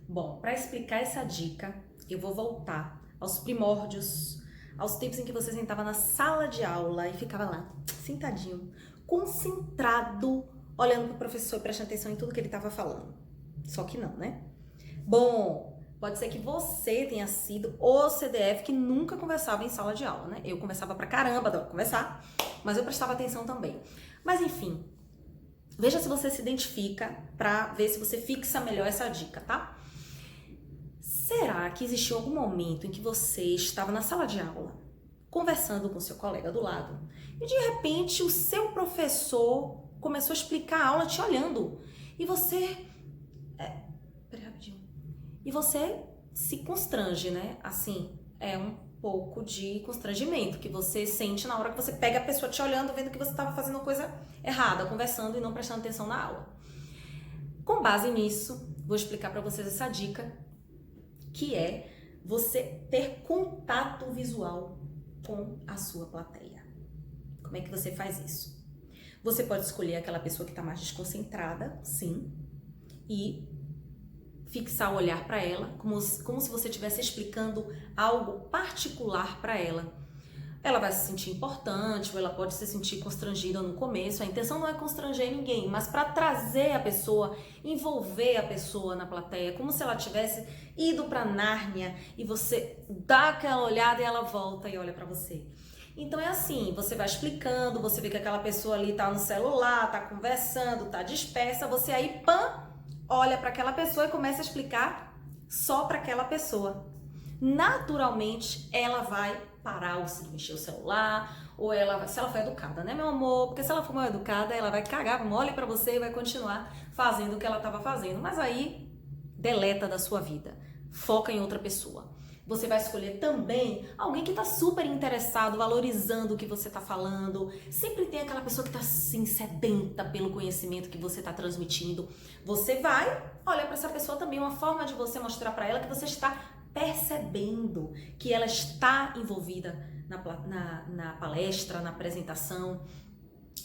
Bom, para explicar essa dica, eu vou voltar aos primórdios, aos tempos em que você sentava na sala de aula e ficava lá, sentadinho, concentrado, olhando para o professor e prestando atenção em tudo que ele estava falando. Só que não, né? Bom, pode ser que você tenha sido o CDF que nunca conversava em sala de aula, né? Eu conversava pra caramba, adoro conversar, mas eu prestava atenção também. Mas enfim, veja se você se identifica pra ver se você fixa melhor essa dica, tá? Será que existiu algum momento em que você estava na sala de aula, conversando com seu colega do lado, e de repente o seu professor começou a explicar a aula te olhando, e você... Peraí, rapidinho. E você se constrange, né? Assim, é um pouco de constrangimento que você sente na hora que você pega a pessoa te olhando, vendo que você estava fazendo coisa errada, conversando e não prestando atenção na aula. Com base nisso, vou explicar para vocês essa dica, que é você ter contato visual com a sua plateia. Como é que você faz isso? Você pode escolher aquela pessoa que está mais desconcentrada, sim, e fixar o olhar para ela, como se você estivesse explicando algo particular para ela. Ela vai se sentir importante, ou ela pode se sentir constrangida no começo. A intenção não é constranger ninguém, mas para trazer a pessoa, envolver a pessoa na plateia, como se ela tivesse ido para Nárnia e você dá aquela olhada e ela volta e olha para você. Então é assim, você vai explicando, você vê que aquela pessoa ali tá no celular, tá conversando, tá dispersa, você aí, olha para aquela pessoa e começa a explicar só para aquela pessoa. Naturalmente, ela vai parar ou se mexer o celular, ou ela vai, se ela for educada, né, meu amor? Porque se ela for mal educada, ela vai cagar, olha para você e vai continuar fazendo o que ela estava fazendo. Mas aí, deleta da sua vida. Foca em outra pessoa. Você vai escolher também alguém que está super interessado, valorizando o que você está falando. Sempre tem aquela pessoa que está assim, sedenta pelo conhecimento que você está transmitindo. Você vai olhar para essa pessoa também, uma forma de você mostrar para ela que você está percebendo que ela está envolvida na palestra, na apresentação,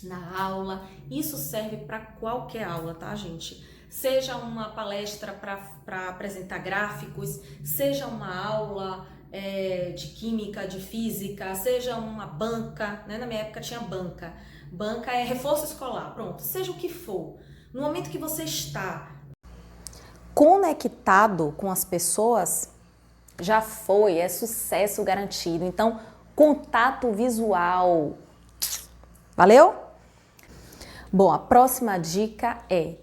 na aula. Isso serve para qualquer aula, tá, gente? Seja uma palestra para apresentar gráficos, seja uma aula de química, de física, seja uma banca, né? Na minha época tinha banca. Banca é reforço escolar, pronto. Seja o que for. No momento que você está conectado com as pessoas, já foi, é sucesso garantido. Então, contato visual. Valeu? Bom, a próxima dica é: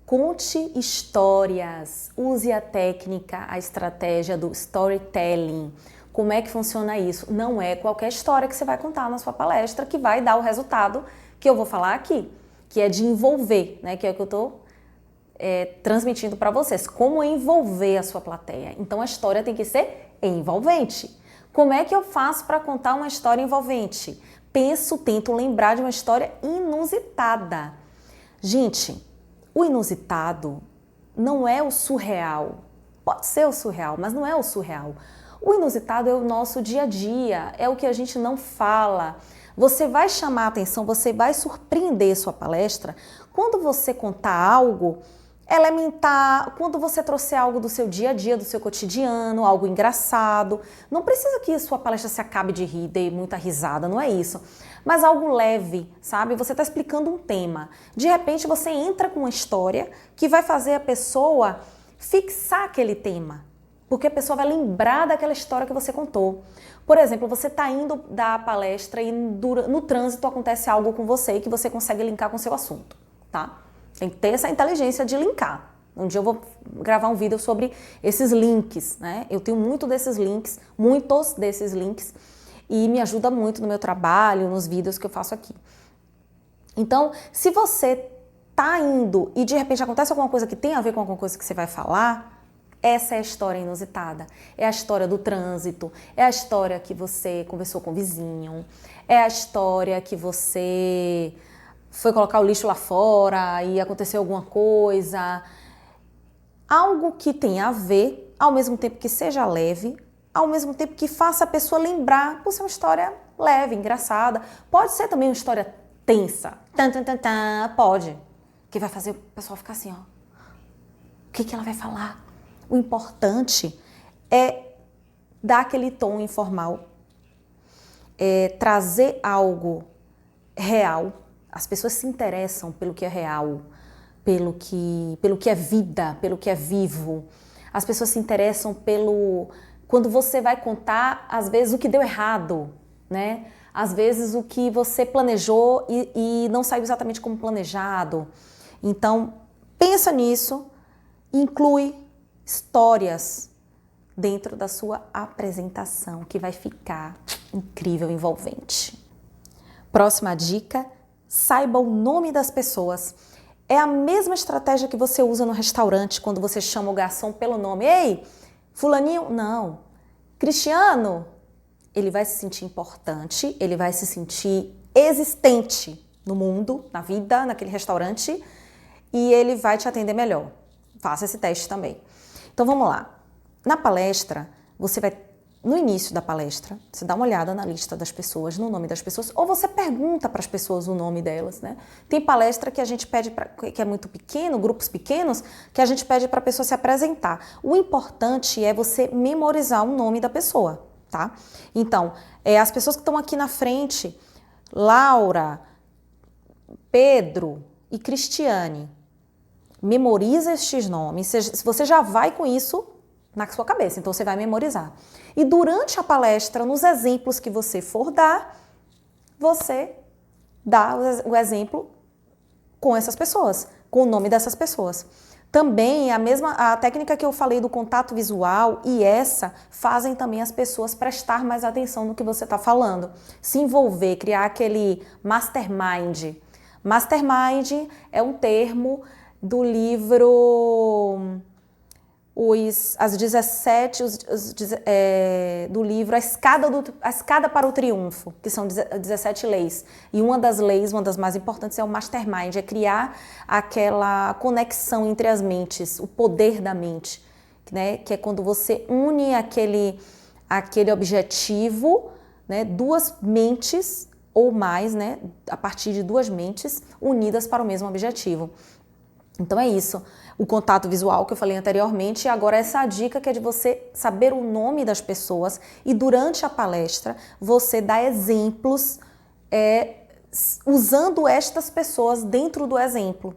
conte histórias, use a técnica, a estratégia do storytelling. Como é que funciona isso? Não é qualquer história que você vai contar na sua palestra que vai dar o resultado que eu vou falar aqui, que é de envolver, né? Que é o que eu estou transmitindo para vocês. Como envolver a sua plateia. Então a história tem que ser envolvente. Como é que eu faço para contar uma história envolvente? Tento lembrar de uma história inusitada. Gente, o inusitado não é o surreal. Pode ser o surreal, mas não é o surreal. O inusitado é o nosso dia a dia, é o que a gente não fala. Você vai chamar a atenção, você vai surpreender sua palestra quando você contar algo elementar, quando você trouxer algo do seu dia a dia, do seu cotidiano, algo engraçado. Não precisa que sua palestra se acabe de rir, dê muita risada, não é isso. Mas algo leve, sabe? Você está explicando um tema. De repente você entra com uma história que vai fazer a pessoa fixar aquele tema. Porque a pessoa vai lembrar daquela história que você contou. Por exemplo, você está indo dar palestra e no trânsito acontece algo com você e que você consegue linkar com o seu assunto, tá? Tem que ter essa inteligência de linkar. Um dia eu vou gravar um vídeo sobre esses links, né? Eu tenho muitos desses links, e me ajuda muito no meu trabalho, nos vídeos que eu faço aqui. Então, se você tá indo e de repente acontece alguma coisa que tem a ver com alguma coisa que você vai falar, essa é a história inusitada. É a história do trânsito, é a história que você conversou com o vizinho, é a história que você foi colocar o lixo lá fora e aconteceu alguma coisa. Algo que tenha a ver, ao mesmo tempo que seja leve, ao mesmo tempo que faça a pessoa lembrar por ser uma história leve, engraçada. Pode ser também uma história tensa. Pode. Que vai fazer o pessoal ficar assim, ó. O que ela vai falar? O importante é dar aquele tom informal, trazer algo real. As pessoas se interessam pelo que é real, pelo que é vida, pelo que é vivo. As pessoas se interessam quando você vai contar, às vezes, o que deu errado, né? Às vezes o que você planejou e não saiu exatamente como planejado. Então, pensa nisso, inclui histórias dentro da sua apresentação, que vai ficar incrível, envolvente. Próxima dica, saiba o nome das pessoas. É a mesma estratégia que você usa no restaurante, quando você chama o garçom pelo nome. Ei, fulaninho? Não. Cristiano? Ele vai se sentir importante, ele vai se sentir existente no mundo, na vida, naquele restaurante, e ele vai te atender melhor. Faça esse teste também. Então vamos lá. Na palestra, no início da palestra, você dá uma olhada na lista das pessoas, no nome das pessoas, ou você pergunta para as pessoas o nome delas, né? Tem palestra que a gente pede, que é muito pequeno, grupos pequenos, que a gente pede para a pessoa se apresentar. O importante é você memorizar o nome da pessoa, tá? Então, as pessoas que estão aqui na frente, Laura, Pedro e Cristiane, memoriza estes nomes. Se você já vai com isso na sua cabeça, então você vai memorizar. E durante a palestra, nos exemplos que você for dar, você dá o exemplo com essas pessoas, com o nome dessas pessoas. Também a técnica que eu falei do contato visual e essa fazem também as pessoas prestar mais atenção no que você está falando, se envolver, criar aquele mastermind. Mastermind é um termo do livro do livro A Escada para o Triunfo, que são 17 leis. E uma das leis, uma das mais importantes, é o mastermind, é criar aquela conexão entre as mentes, o poder da mente, né? Que é quando você une aquele objetivo, né? Duas mentes ou mais, né? A partir de duas mentes unidas para o mesmo objetivo. Então é isso, o contato visual que eu falei anteriormente, e agora essa dica que é de você saber o nome das pessoas e durante a palestra você dá exemplos usando estas pessoas dentro do exemplo.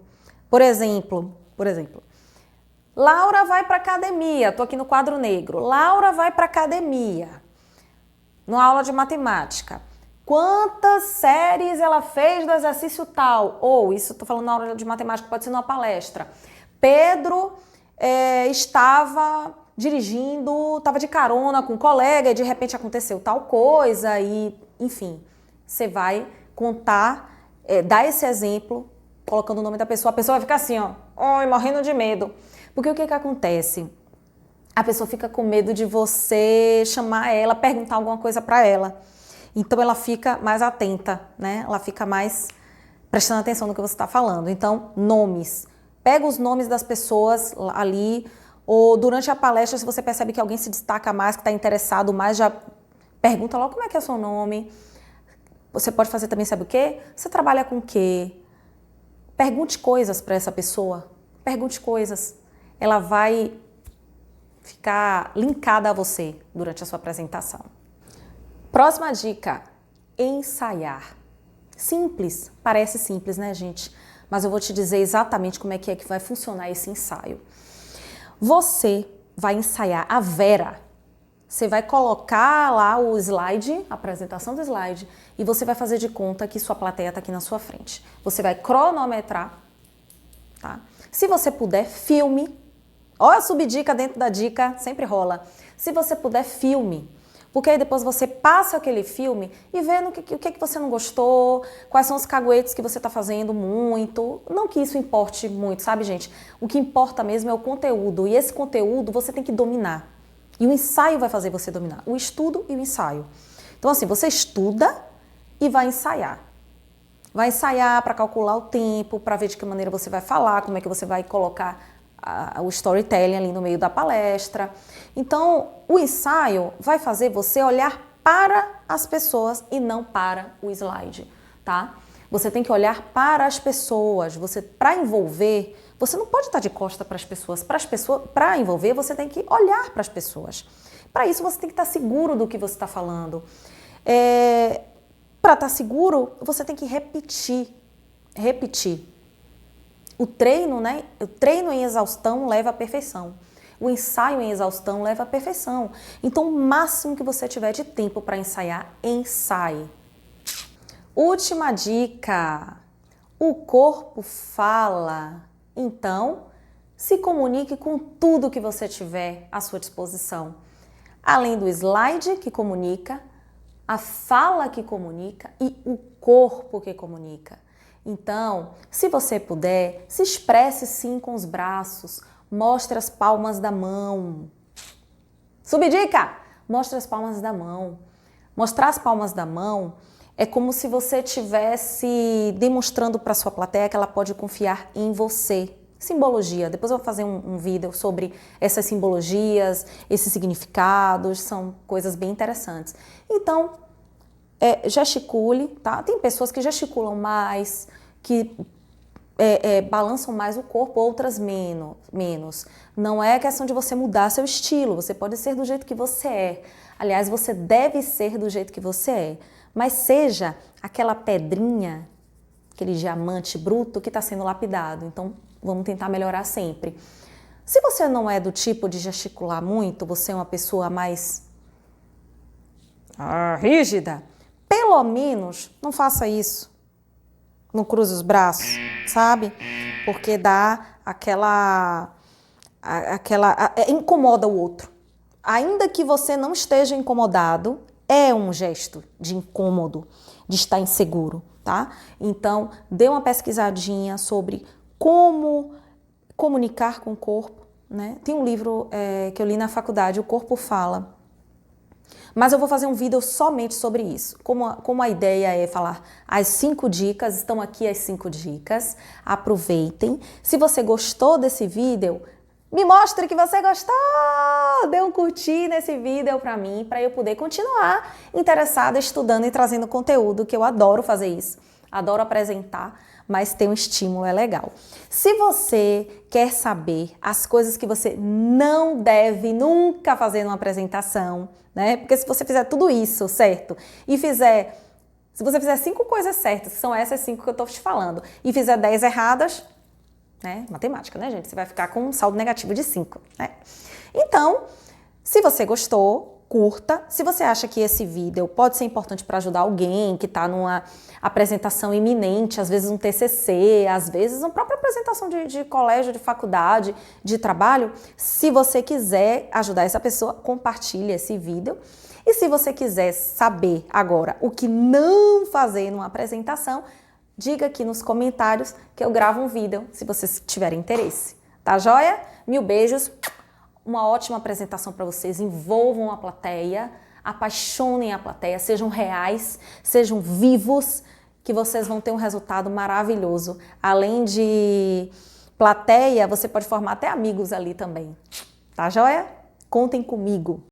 Por exemplo, Laura vai para academia, tô aqui no quadro negro, Laura vai para academia, numa aula de matemática. Quantas séries ela fez do exercício tal? Ou, isso estou falando na aula de matemática, pode ser numa palestra. Pedro estava dirigindo, estava de carona com um colega e de repente aconteceu tal coisa e, enfim, você vai contar, dar esse exemplo, colocando o nome da pessoa. A pessoa vai ficar assim, ó, oi, morrendo de medo. Porque o que acontece? A pessoa fica com medo de você chamar ela, perguntar alguma coisa para ela. Então ela fica mais atenta, né? Ela fica mais prestando atenção no que você está falando. Então, nomes. Pega os nomes das pessoas ali, ou durante a palestra, se você percebe que alguém se destaca mais, que está interessado mais, já pergunta logo como é que é o seu nome. Você pode fazer também, sabe o quê? Você trabalha com o quê? Pergunte coisas para essa pessoa. Pergunte coisas. Ela vai ficar linkada a você durante a sua apresentação. Próxima dica, ensaiar. Simples, parece simples, né, gente? Mas eu vou te dizer exatamente como é que vai funcionar esse ensaio. Você vai ensaiar a Vera. Você vai colocar lá o slide, a apresentação do slide, e você vai fazer de conta que sua plateia está aqui na sua frente. Você vai cronometrar, tá? Se você puder, filme. Olha a subdica dentro da dica, sempre rola. Se você puder, filme. Porque aí depois você passa aquele filme e vê o que você não gostou, quais são os caguetes que você está fazendo muito. Não que isso importe muito, sabe, gente? O que importa mesmo é o conteúdo. E esse conteúdo você tem que dominar. E o ensaio vai fazer você dominar. O estudo e o ensaio. Então, assim, você estuda e vai ensaiar. Vai ensaiar para calcular o tempo, para ver de que maneira você vai falar, como é que você vai colocar o storytelling ali no meio da palestra. Então, o ensaio vai fazer você olhar para as pessoas e não para o slide, tá? Você tem que olhar para as pessoas. Para envolver, Você não pode estar de costa para as pessoas. Para envolver, você tem que olhar para as pessoas. Para isso, você tem que estar seguro do que você está falando. Para estar seguro, você tem que repetir. O treino, né? O treino em exaustão leva à perfeição. O ensaio em exaustão leva à perfeição. Então, o máximo que você tiver de tempo para ensaiar, ensaie. Última dica. O corpo fala. Então, se comunique com tudo que você tiver à sua disposição. Além do slide que comunica, a fala que comunica e o corpo que comunica. Então, se você puder, se expresse sim com os braços, mostre as palmas da mão. Subdica! Mostre as palmas da mão. Mostrar as palmas da mão é como se você estivesse demonstrando para sua plateia que ela pode confiar em você. Simbologia. Depois eu vou fazer um vídeo sobre essas simbologias, esses significados, são coisas bem interessantes. Então, gesticule, tá? Tem pessoas que gesticulam mais, que balançam mais o corpo, outras menos. Não é questão de você mudar seu estilo, você pode ser do jeito que você é. Aliás, você deve ser do jeito que você é. Mas seja aquela pedrinha, aquele diamante bruto que está sendo lapidado. Então, vamos tentar melhorar sempre. Se você não é do tipo de gesticular muito, você é uma pessoa mais rígida, pelo menos não faça isso. Não cruze os braços, sabe? Porque dá incomoda o outro. Ainda que você não esteja incomodado, é um gesto de incômodo, de estar inseguro, tá? Então, dê uma pesquisadinha sobre como comunicar com o corpo, né? Tem um livro que eu li na faculdade, O Corpo Fala. Mas eu vou fazer um vídeo somente sobre isso. Como a ideia é falar as 5 dicas, estão aqui as 5 dicas. Aproveitem. Se você gostou desse vídeo, me mostre que você gostou! Dê um curtir nesse vídeo para mim, para eu poder continuar interessada, estudando e trazendo conteúdo, que eu adoro fazer isso. Adoro apresentar, mas ter um estímulo é legal. Se você quer saber as coisas que você não deve nunca fazer numa apresentação, né? Porque se você fizer tudo isso, certo? Se você fizer 5 coisas certas, que são essas 5 que eu tô te falando, e fizer 10 erradas, né? Matemática, né, gente? Você vai ficar com um saldo negativo de 5, né? Então, se você gostou, curta. Se você acha que esse vídeo pode ser importante para ajudar alguém que está numa apresentação iminente, às vezes um TCC, às vezes uma própria apresentação de colégio, de faculdade, de trabalho, se você quiser ajudar essa pessoa, compartilhe esse vídeo. E se você quiser saber agora o que não fazer numa apresentação, diga aqui nos comentários que eu gravo um vídeo, se vocês tiverem interesse. Tá joia? Mil beijos. Uma ótima apresentação para vocês, envolvam a plateia, apaixonem a plateia, sejam reais, sejam vivos, que vocês vão ter um resultado maravilhoso. Além de plateia, você pode formar até amigos ali também. Tá joia? Contem comigo!